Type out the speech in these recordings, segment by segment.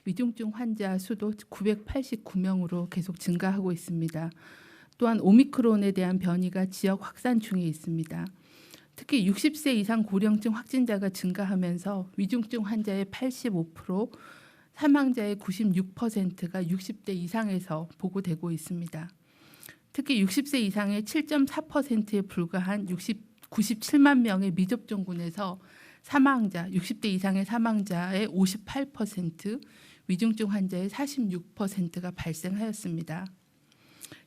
위중증 환자 수도 989명으로 계속 증가하고 있습니다. 또한 오미크론에 대한 변이가 지역 확산 중에 있습니다. 특히 60세 이상 고령층 확진자가 증가하면서 위중증 환자의 85%, 사망자의 96%가 60대 이상에서 보고되고 있습니다. 특히 60세 이상의 7.4%에 불과한 97만 명의 미접종군에서 사망자, 60대 이상의 사망자의 58%, 위중증 환자의 46%가 발생하였습니다.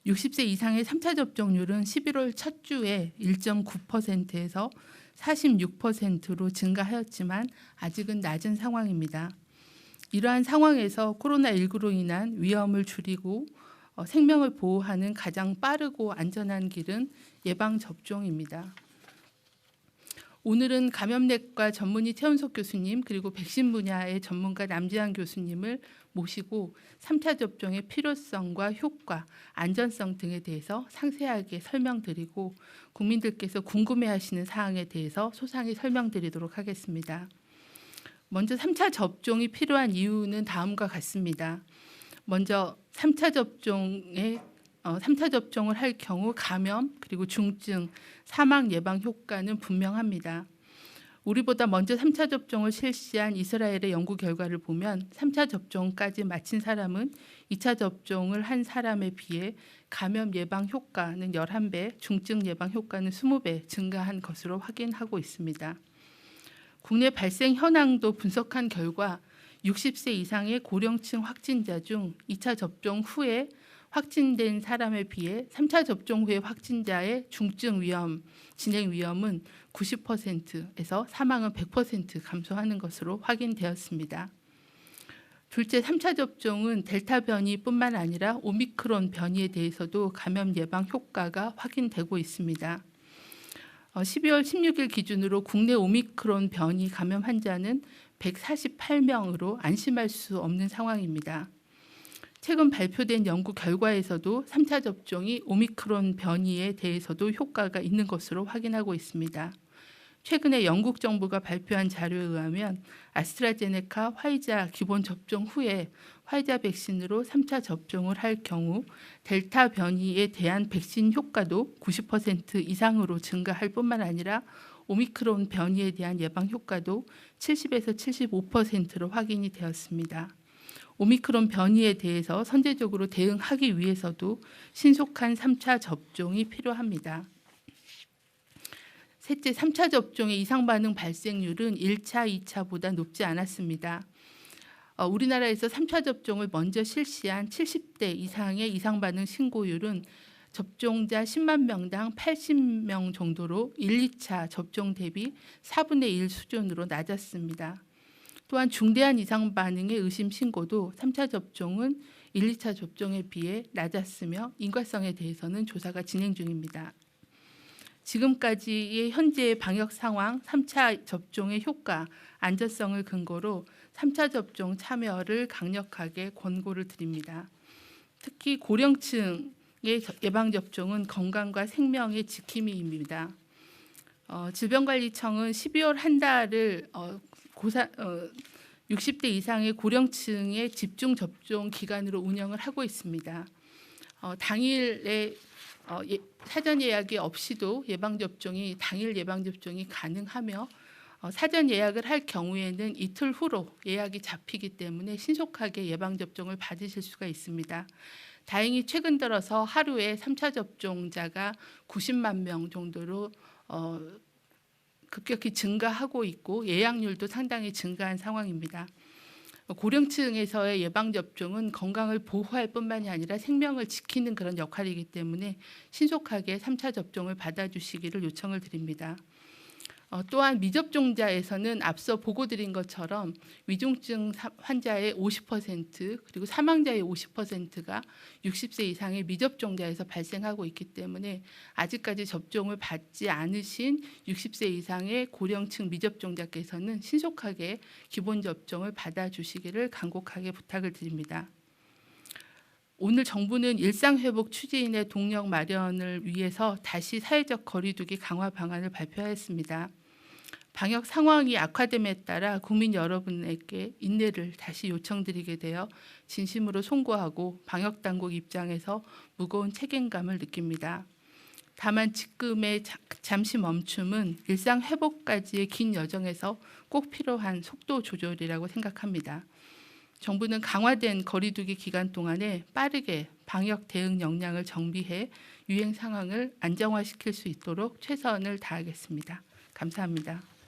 60세 이상의 3차 접종률은 11월 첫 주에 1.9%에서 46%로 증가하였지만 아직은 낮은 상황입니다. 이러한 상황에서 코로나19로 인한 위험을 줄이고 생명을 보호하는 가장 빠르고 안전한 길은 예방접종입니다. 오늘은 감염내과 전문의 최은석 교수님 그리고 백신 분야의 전문가 남지한 교수님을 모시고 3차 접종의 필요성과 효과, 안전성 등에 대해서 상세하게 설명드리고 국민들께서 궁금해하시는 사항에 대해서 소상히 설명드리도록 하겠습니다. 먼저 3차 접종이 필요한 이유는 다음과 같습니다. 먼저 3차 접종을 할 경우 감염 그리고 중증, 사망 예방 효과는 분명합니다. 우리보다 먼저 3차 접종을 실시한 이스라엘의 연구 결과를 보면 3차 접종까지 마친 사람은 2차 접종을 한 사람에 비해 감염 예방 효과는 11배, 중증 예방 효과는 20배 증가한 것으로 확인하고 있습니다. 국내 발생 현황도 분석한 결과 60세 이상의 고령층 확진자 중 2차 접종 후에 확진된 사람에 비해 3차 접종 후의 확진자의 중증 위험, 진행 위험은 90%에서 사망은 100% 감소하는 것으로 확인되었습니다. 둘째, 3차 접종은 델타 변이뿐만 아니라 오미크론 변이에 대해서도 감염 예방 효과가 확인되고 있습니다. 12월 16일 기준으로 국내 오미크론 변이 감염 환자는 148명으로 안심할 수 없는 상황입니다. 최근 발표된 연구 결과에서도 3차 접종이 오미크론 변이에 대해서도 효과가 있는 것으로 확인하고 있습니다. 최근에 영국 정부가 발표한 자료에 의하면 아스트라제네카, 화이자 기본 접종 후에 화이자 백신으로 3차 접종을 할 경우 델타 변이에 대한 백신 효과도 90% 이상으로 증가할 뿐만 아니라 오미크론 변이에 대한 예방 효과도 70에서 75%로 확인이 되었습니다. 오미크론 변이에 대해서 선제적으로 대응하기 위해서도 신속한 3차 접종이 필요합니다. 셋째, 3차 접종의 이상 반응 발생률은 1차, 2차보다 높지 않았습니다. 우리나라에서 3차 접종을 먼저 실시한 70대 이상의 이상 반응 신고율은 접종자 10만 명당 80명 정도로 1, 2차 접종 대비 4분의 1 수준으로 낮았습니다. 또한 중대한 이상 반응의 의심 신고도 3차 접종은 1, 2차 접종에 비해 낮았으며 인과성에 대해서는 조사가 진행 중입니다. 지금까지의 현재의 방역 상황, 3차 접종의 효과, 안전성을 근거로 3차 접종 참여를 강력하게 권고를 드립니다. 특히 고령층의 예방접종은 건강과 생명의 지킴이입니다. 질병관리청은 12월 한 달을 60대 이상의 고령층의 집중 접종 기간으로 운영을 하고 있습니다. 당일에 사전 예약이 없이도 당일 예방 접종이 가능하며 사전 예약을 할 경우에는 이틀 후로 예약이 잡히기 때문에 신속하게 예방 접종을 받으실 수가 있습니다. 다행히 최근 들어서 하루에 3차 접종자가 90만 명 정도로 급격히 증가하고 있고 예약률도 상당히 증가한 상황입니다. 고령층에서의 예방접종은 건강을 보호할 뿐만이 아니라 생명을 지키는 그런 역할이기 때문에 신속하게 3차 접종을 받아주시기를 요청을 드립니다. 또한 미접종자에서는 앞서 보고드린 것처럼 위중증 환자의 50% 그리고 사망자의 50%가 60세 이상의 미접종자에서 발생하고 있기 때문에 아직까지 접종을 받지 않으신 60세 이상의 고령층 미접종자께서는 신속하게 기본 접종을 받아주시기를 간곡하게 부탁을 드립니다. 오늘 정부는 일상회복 추진의 동력 마련을 위해서 다시 사회적 거리두기 강화 방안을 발표하였습니다. 방역 상황이 악화됨에 따라 국민 여러분에게 인내를 다시 요청드리게 되어 진심으로 송구하고 방역 당국 입장에서 무거운 책임감을 느낍니다. 다만 지금의 잠시 멈춤은 일상 회복까지의 긴 여정에서 꼭 필요한 속도 조절이라고 생각합니다. 정부는 강화된 거리두기 기간 동안에 빠르게 방역 대응 역량을 정비해 유행 상황을 안정화시킬 수 있도록 최선을 다하겠습니다. 감사합니다.